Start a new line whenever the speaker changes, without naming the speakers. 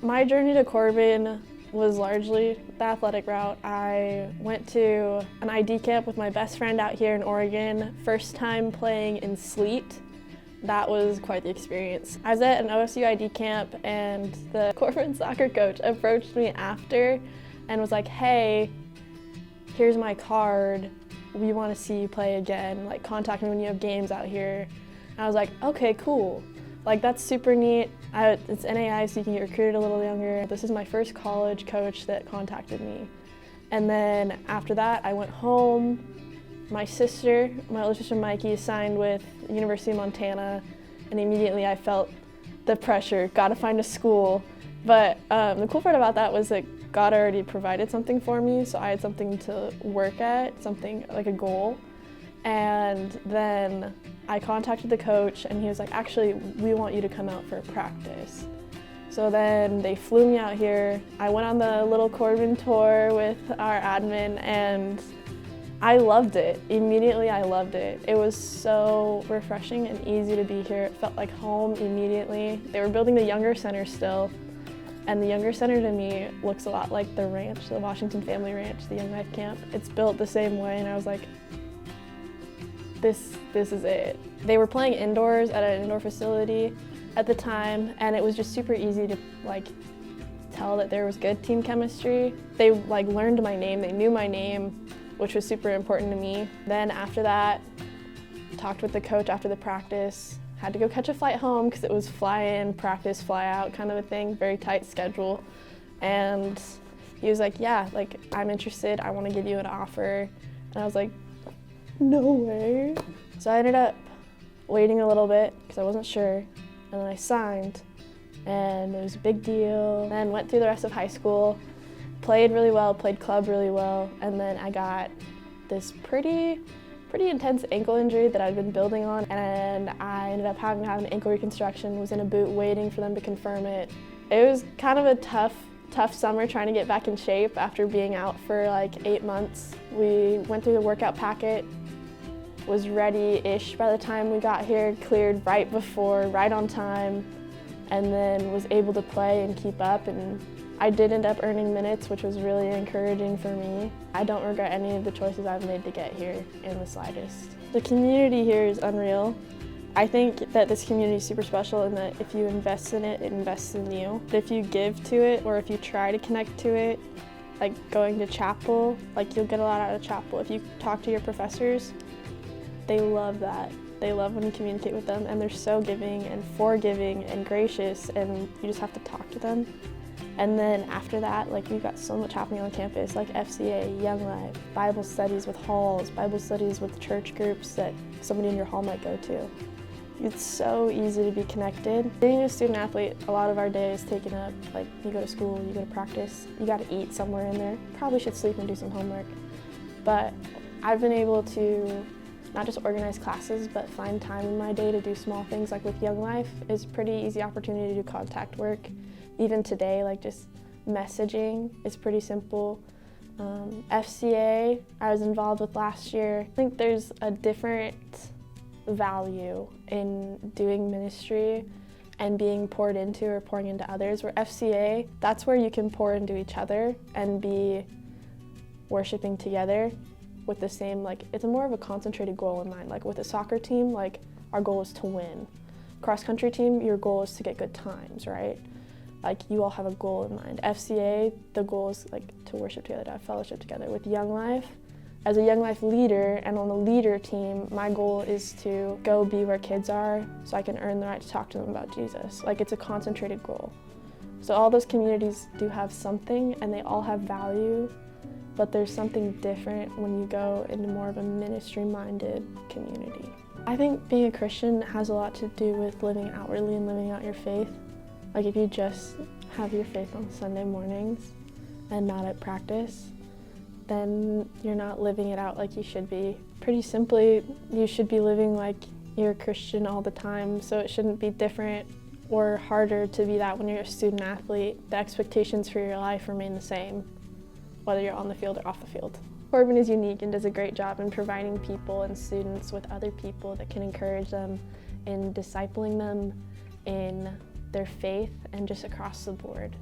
My journey to Corban was largely the athletic route. I went to an ID camp with my best friend out here in Oregon, first time playing in sleet. That was quite the experience. I was at an OSU ID camp and the Corban soccer coach approached me after and was like, hey, here's my card. We want to see you play again. Like, contact me when you have games out here. And I was like, okay, cool. Like, that's super neat. It's NAI, so you can get recruited a little younger. This is my first college coach that contacted me. And then after that, I went home. My older sister Mikey, signed with University of Montana, and immediately I felt the pressure, gotta find a school. But the cool part about that was that God already provided something for me, so I had something to work at, something like a goal. And then I contacted the coach and he was like, actually, we want you to come out for a practice. So then they flew me out here. I went on the little Corban tour with our admin and I loved it. Immediately I loved it. It was so refreshing and easy to be here. It felt like home immediately. They were building the Younger Center still. And the Younger Center to me looks a lot like the ranch, the Washington Family Ranch, the Young Life camp. It's built the same way and I was like, this is it. They were playing indoors at an indoor facility at the time and it was just super easy to tell that there was good team chemistry. They learned my name, they knew my name, which was super important to me. Then after that, talked with the coach after the practice. Had to go catch a flight home because it was fly in, practice, fly out kind of a thing, very tight schedule. And he was like, yeah, I'm interested, I want to give you an offer. And I was like, no way. So I ended up waiting a little bit because I wasn't sure. And then I signed and it was a big deal. Then went through the rest of high school, played really well, played club really well. And then I got this pretty intense ankle injury that I'd been building on, and I ended up having to have an ankle reconstruction, was in a boot waiting for them to confirm it. It was kind of a tough summer trying to get back in shape after being out for 8 months. We went through the workout packet, was ready-ish by the time we got here, cleared right on time, and then was able to play and keep up. And I did end up earning minutes, which was really encouraging for me. I don't regret any of the choices I've made to get here in the slightest. The community here is unreal. I think that this community is super special in that if you invest in it, it invests in you. But if you give to it or if you try to connect to it, like going to chapel, you'll get a lot out of chapel. If you talk to your professors, they love that. They love when you communicate with them, and they're so giving and forgiving and gracious, and you just have to talk to them. And then after that, we've got so much happening on campus, like FCA, Young Life, Bible studies with halls, Bible studies with church groups that somebody in your hall might go to. It's so easy to be connected. Being a student athlete, a lot of our day is taken up. You go to school, you go to practice, you gotta eat somewhere in there. Probably should sleep and do some homework. But I've been able to not just organize classes, but find time in my day to do small things. Like with Young Life is a pretty easy opportunity to do contact work. Even today, just messaging is pretty simple. FCA, I was involved with last year. I think there's a different value in doing ministry and being poured into or pouring into others, where FCA, that's where you can pour into each other and be worshiping together with the same, it's more of a concentrated goal in mind. With a soccer team, our goal is to win. Cross-country team, your goal is to get good times, right? You all have a goal in mind. FCA, the goal is to worship together, to have fellowship together. With Young Life, as a Young Life leader and on the leader team, my goal is to go be where kids are so I can earn the right to talk to them about Jesus. It's a concentrated goal. So all those communities do have something and they all have value, but there's something different when you go into more of a ministry-minded community. I think being a Christian has a lot to do with living outwardly and living out your faith. If you just have your faith on Sunday mornings and not at practice, then you're not living it out like you should be. Pretty simply, you should be living like you're a Christian all the time, so it shouldn't be different or harder to be that when you're a student athlete. The expectations for your life remain the same, whether you're on the field or off the field. Corban is unique and does a great job in providing people and students with other people that can encourage them in discipling them in their faith and just across the board.